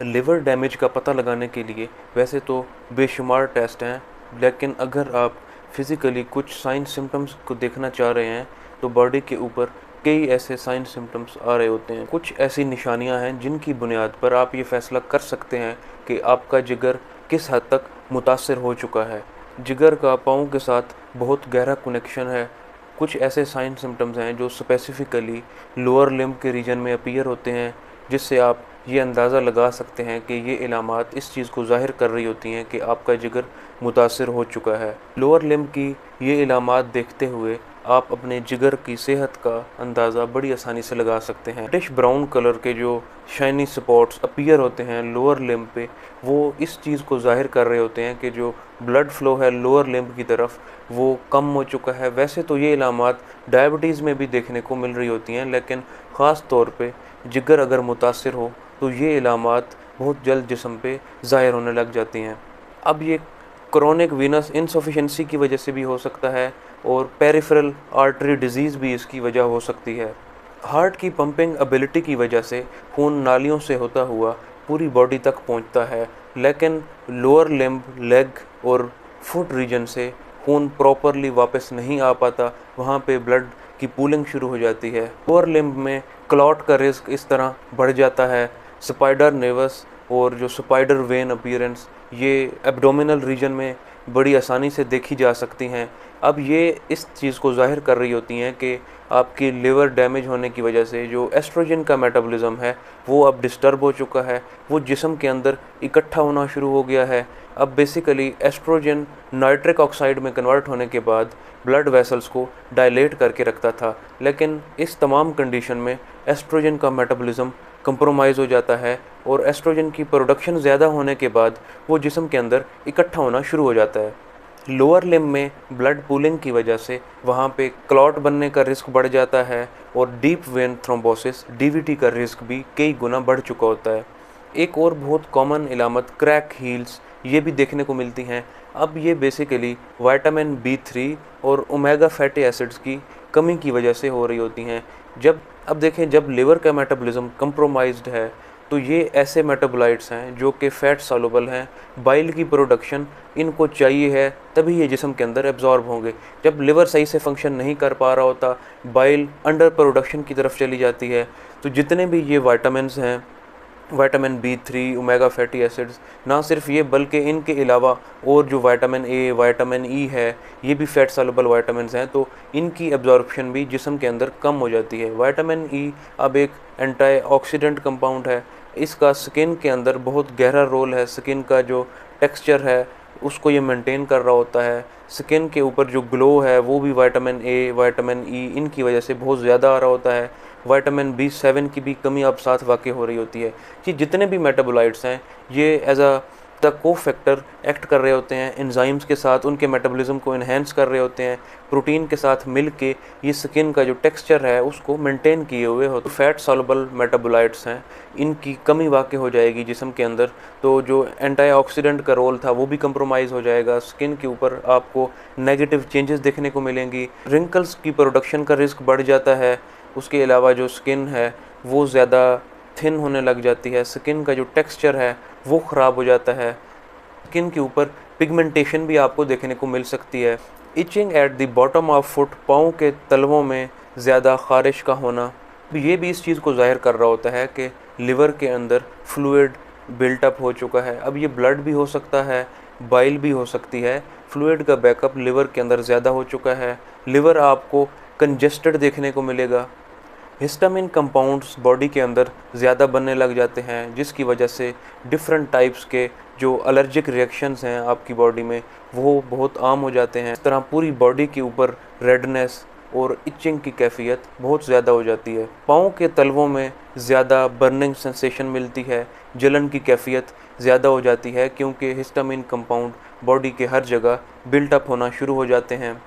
Liver damage का पता लगाने के लिए वैसे तो बेशुमार टेस्ट हैं, लेकिन अगर आप फिज़िकली कुछ साइन सिम्टम्स को देखना चाह रहे हैं तो बॉडी के ऊपर कई ऐसे साइन सिम्टम्स आ रहे होते हैं। कुछ ऐसी निशानियां हैं जिनकी बुनियाद पर आप ये फैसला कर सकते हैं कि आपका जिगर किस हद तक मुतासर हो चुका है। जिगर का पाँव के साथ बहुत गहरा कनेक्शन है। कुछ ऐसे साइन सिम्टम्स हैं जो स्पेसिफ़िकली लोअर लिम्ब के रीजन में अपीयर होते हैं, जिससे आप ये अंदाज़ा लगा सकते हैं कि ये इलामात इस चीज़ को ज़ाहिर कर रही होती हैं कि आपका जिगर मुतासर हो चुका है। लोअर लिम्ब की ये इलामात देखते हुए आप अपने जिगर की सेहत का अंदाज़ा बड़ी आसानी से लगा सकते हैं। रेडिश ब्राउन कलर के जो शाइनी स्पॉट्स अपीयर होते हैं लोअर लिम्ब पे, वो इस चीज़ को ज़ाहिर कर रहे होते हैं कि जो ब्लड फ्लो है लोअर लिम्ब की तरफ वो कम हो चुका है। वैसे तो ये इलामात डायबिटीज़ में भी देखने को मिल रही होती हैं, लेकिन ख़ास तौर पे जिगर अगर मुतासर हो तो ये इलामात बहुत जल्द जिस्म पे ज़ाहिर होने लग जाती हैं। अब ये क्रोनिक वीनस इनसफिशिएंसी की वजह से भी हो सकता है और पेरिफेरल आर्टरी डिजीज़ भी इसकी वजह हो सकती है। हार्ट की पंपिंग एबिलिटी की वजह से खून नालियों से होता हुआ पूरी बॉडी तक पहुंचता है, लेकिन लोअर लिम्ब, लेग और फुट रीजन से खून प्रॉपरली वापस नहीं आ पाता। वहाँ पे ब्लड की पूलिंग शुरू हो जाती है। लोअर लिम्ब में क्लॉट का रिस्क इस तरह बढ़ जाता है। स्पाइडर नेवस और जो स्पाइडर वेन अपीयरेंस ये एब्डोमिनल रीजन में बड़ी आसानी से देखी जा सकती हैं। अब ये इस चीज़ को ज़ाहिर कर रही होती हैं कि आपकी लिवर डैमेज होने की वजह से जो एस्ट्रोजन का मेटाबॉलिज्म है वो अब डिस्टर्ब हो चुका है, वो जिस्म के अंदर इकट्ठा होना शुरू हो गया है। अब बेसिकली एस्ट्रोजन नाइट्रिक ऑक्साइड में कन्वर्ट होने के बाद ब्लड वेसल्स को डायलेट करके रखता था, लेकिन इस तमाम कंडीशन में एस्ट्रोजन का मेटाबॉलिज्म कंप्रोमाइज़ हो जाता है और एस्ट्रोजन की प्रोडक्शन ज़्यादा होने के बाद वो जिस्म के अंदर इकट्ठा होना शुरू हो जाता है। लोअर लिम्ब में ब्लड पूलिंग की वजह से वहाँ पे क्लॉट बनने का रिस्क बढ़ जाता है और डीप वेन थ्रोम्बोसिस डीवीटी का रिस्क भी कई गुना बढ़ चुका होता है। एक और बहुत कॉमन इलामत क्रैक हील्स ये भी देखने को मिलती हैं। अब ये बेसिकली विटामिन B3 और ओमेगा फैटी एसिड्स की कमी की वजह से हो रही होती हैं। अब देखें, जब लिवर का मेटाबॉलिज्म कंप्रोमाइज्ड है तो ये ऐसे मेटाबोलाइट्स हैं जो कि फ़ैट सॉल्युबल हैं। बाइल की प्रोडक्शन इनको चाहिए है, तभी ये जिस्म के अंदर एब्जॉर्ब होंगे। जब लिवर सही से फंक्शन नहीं कर पा रहा होता, बाइल अंडर प्रोडक्शन की तरफ चली जाती है, तो जितने भी ये विटामिन्स हैं, vitamin B3, omega fatty acids, ना सिर्फ ये बल्कि इनके अलावा और जो विटामिन A, विटामिन E है, ये भी फैट सॉल्युबल विटामिन्स हैं, तो इनकी एब्जॉर्प्शन भी जिस्म के अंदर कम हो जाती है। विटामिन E अब एक एंटीऑक्सीडेंट कंपाउंड है। इसका स्किन के अंदर बहुत गहरा रोल है। स्किन का जो टेक्सचर है उसको ये मेंटेन कर रहा होता है। स्किन के ऊपर जो ग्लो है वो भी विटामिन A, विटामिन E इनकी वजह से बहुत ज़्यादा आ रहा होता है। विटामिन B7 की भी कमी अब साथ वाक़ई हो रही होती है। कि जितने भी मेटाबोलाइट्स हैं ये एज अ द को फैक्टर एक्ट कर रहे होते हैं, एंजाइम्स के साथ उनके मेटाबॉलिज्म को इन्हेंस कर रहे होते हैं। प्रोटीन के साथ मिल के ये स्किन का जो टेक्सचर है उसको मेंटेन किए हुए होते। फैट सॉल्युबल मेटाबोलाइट्स हैं, इनकी कमी वाक़ई हो जाएगी जिस्म के अंदर, तो जो एंटीऑक्सीडेंट का रोल था वो भी कंप्रोमाइज़ हो जाएगा। स्किन के ऊपर आपको नेगेटिव चेंजेस देखने को मिलेंगी। रिंकल्स की प्रोडक्शन का रिस्क बढ़ जाता है। उसके अलावा जो स्किन है वो ज़्यादा थिन होने लग जाती है। स्किन का जो टेक्सचर है वो ख़राब हो जाता है। स्किन के ऊपर पिगमेंटेशन भी आपको देखने को मिल सकती है। Itching at the bottom of foot, पाँव के तलवों में ज़्यादा ख़ारिश का होना, ये भी इस चीज़ को ज़ाहिर कर रहा होता है कि लिवर के अंदर फ्लूइड बिल्टअप हो चुका है। अब ये ब्लड भी हो सकता है, बाइल भी हो सकती है। फ्लूइड का बैकअप लिवर के अंदर ज़्यादा हो चुका है। लिवर आपको कंजेस्टेड देखने को मिलेगा। हिस्टामिन कंपाउंड्स बॉडी के अंदर ज़्यादा बनने लग जाते हैं, जिसकी वजह से डिफरेंट टाइप्स के जो एलर्जिक रिएक्शंस हैं आपकी बॉडी में वो बहुत आम हो जाते हैं। इस तरह पूरी बॉडी के ऊपर रेडनेस और इचिंग की कैफियत बहुत ज़्यादा हो जाती है। पाँव के तलवों में ज़्यादा बर्निंग सेंसेशन मिलती है। जलन की कैफियत ज़्यादा हो जाती है क्योंकि हिस्टामिन कंपाउंड बॉडी के हर जगह बिल्टअप होना शुरू हो जाते हैं।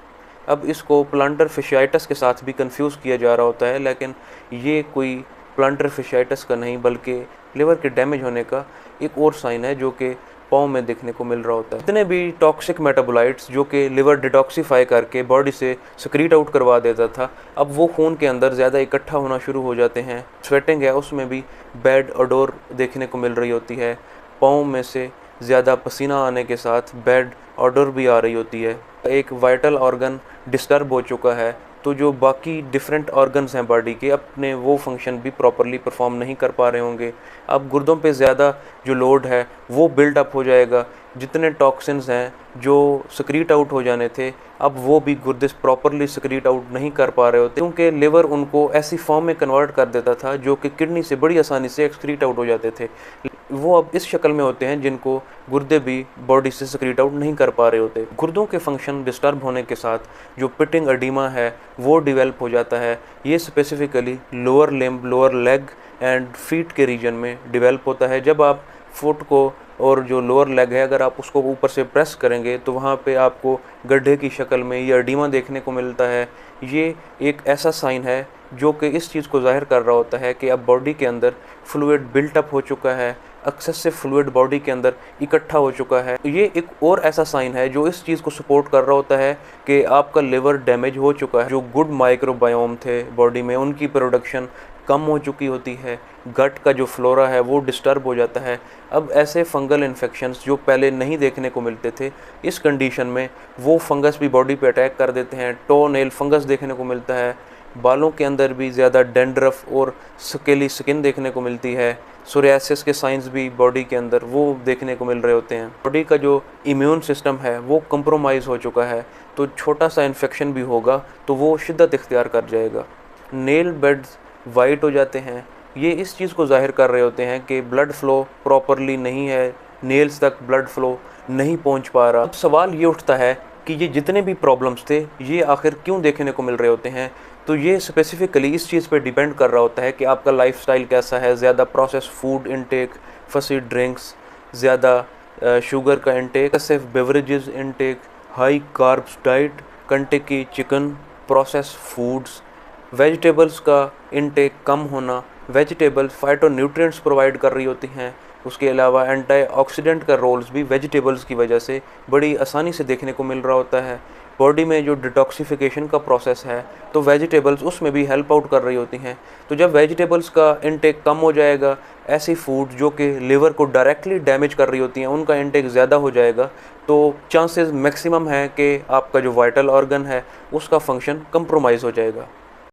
अब इसको प्लांटर फिशाइटिस के साथ भी कंफ्यूज किया जा रहा होता है, लेकिन ये कोई प्लांटर फिशाइटिस का नहीं बल्कि लिवर के डैमेज होने का एक और साइन है जो कि पाँव में देखने को मिल रहा होता है। जितने भी टॉक्सिक मेटाबोलाइट्स जो कि लिवर डिटॉक्सीफाई करके बॉडी से सिक्रीट आउट करवा देता था, अब वो खून के अंदर ज़्यादा इकट्ठा होना शुरू हो जाते हैं। स्वेटिंग है उसमें भी बैड ओडोर देखने को मिल रही होती है। पाँव में से ज़्यादा पसीना आने के साथ बैड ओडोर भी आ रही होती है। एक वाइटल ऑर्गन डिस्टर्ब हो चुका है, तो जो बाकी डिफरेंट ऑर्गन्स हैं बॉडी के अपने वो फंक्शन भी प्रॉपरली परफॉर्म नहीं कर पा रहे होंगे। अब गुर्दों पे ज़्यादा जो लोड है वो बिल्डअप हो जाएगा। जितने टॉक्सिन्स हैं जो सिक्रीट आउट हो जाने थे, अब वो भी गुर्दे प्रॉपरली सिक्रीट आउट नहीं कर पा रहे होते, क्योंकि लिवर उनको ऐसी फॉर्म में कन्वर्ट कर देता था जो कि किडनी से बड़ी आसानी से एक्सक्रीट आउट हो जाते थे। वो अब इस शक्ल में होते हैं जिनको गुर्दे भी बॉडी से सिक्रीट आउट नहीं कर पा रहे होते। गुर्दों के फंक्शन डिस्टर्ब होने के साथ जो पिटिंग एडिमा है वो डेवलप हो जाता है। ये specifically lower limb, lower leg and feet के रीजन में डेवलप होता है। जब आप फुट को और जो लोअर लेग है अगर आप उसको ऊपर से प्रेस करेंगे तो वहाँ पे आपको गड्ढे की शक्ल में ये एडिमा देखने को मिलता है। ये एक ऐसा साइन है जो कि इस चीज़ को जाहिर कर रहा होता है कि अब बॉडी के अंदर फ्लूइड बिल्टअप हो चुका है, एक्सेसिव फ्लूइड बॉडी के अंदर इकट्ठा हो चुका है। ये एक और ऐसा साइन है जो इस चीज़ को सपोर्ट कर रहा होता है कि आपका लिवर डैमेज हो चुका है। जो गुड माइक्रोबायोम थे बॉडी में उनकी प्रोडक्शन कम हो चुकी होती है, गट का जो फ्लोरा है वो डिस्टर्ब हो जाता है। अब ऐसे फंगल इन्फेक्शंस जो पहले नहीं देखने को मिलते थे, इस कंडीशन में वो फंगस भी बॉडी पे अटैक कर देते हैं। टो नेल फंगस देखने को मिलता है। बालों के अंदर भी ज़्यादा डेंड्रफ और स्केली स्किन देखने को मिलती है। सोरियासिस के साइंस भी बॉडी के अंदर वो देखने को मिल रहे होते हैं। बॉडी का जो इम्यून सिस्टम है वो कंप्रोमाइज़ हो चुका है, तो छोटा सा इन्फेक्शन भी होगा तो वो शिद्दत इख्तियार कर जाएगा। नेल बेड्स वाइट हो जाते हैं। ये इस चीज़ को जाहिर कर रहे होते हैं कि ब्लड फ़्लो प्रॉपरली नहीं है, नेल्स तक ब्लड फ़्लो नहीं पहुंच पा रहा। अब सवाल ये उठता है कि ये जितने भी प्रॉब्लम्स थे ये आखिर क्यों देखने को मिल रहे होते हैं। तो ये स्पेसिफिकली इस चीज़ पे डिपेंड कर रहा होता है कि आपका लाइफस्टाइल कैसा है। ज़्यादा process food intake, fizzy drinks, ज़्यादा शुगर का intake, excessive beverages intake, high carbs diet, Kentucky chicken, process foods, vegetables का इनटेक कम होना। वेजिटेबल्स फाइटोन्यूट्रिएंट्स प्रोवाइड कर रही होती हैं। उसके अलावा एंटीऑक्सीडेंट का रोल्स भी वेजिटेबल्स की वजह से बड़ी आसानी से देखने को मिल रहा होता है। बॉडी में जो डिटॉक्सिफिकेशन का प्रोसेस है तो वेजिटेबल्स उसमें भी हेल्प आउट कर रही होती हैं। तो जब वेजिटेबल्स का इनटेक कम हो जाएगा, ऐसी फूड जो कि लिवर को डायरेक्टली डैमेज कर रही होती हैं उनका इनटेक ज़्यादा हो जाएगा, तो चांसेस मैक्सिमम है कि आपका जो वाइटल ऑर्गन है उसका फंक्शन कंप्रोमाइज़ हो जाएगा।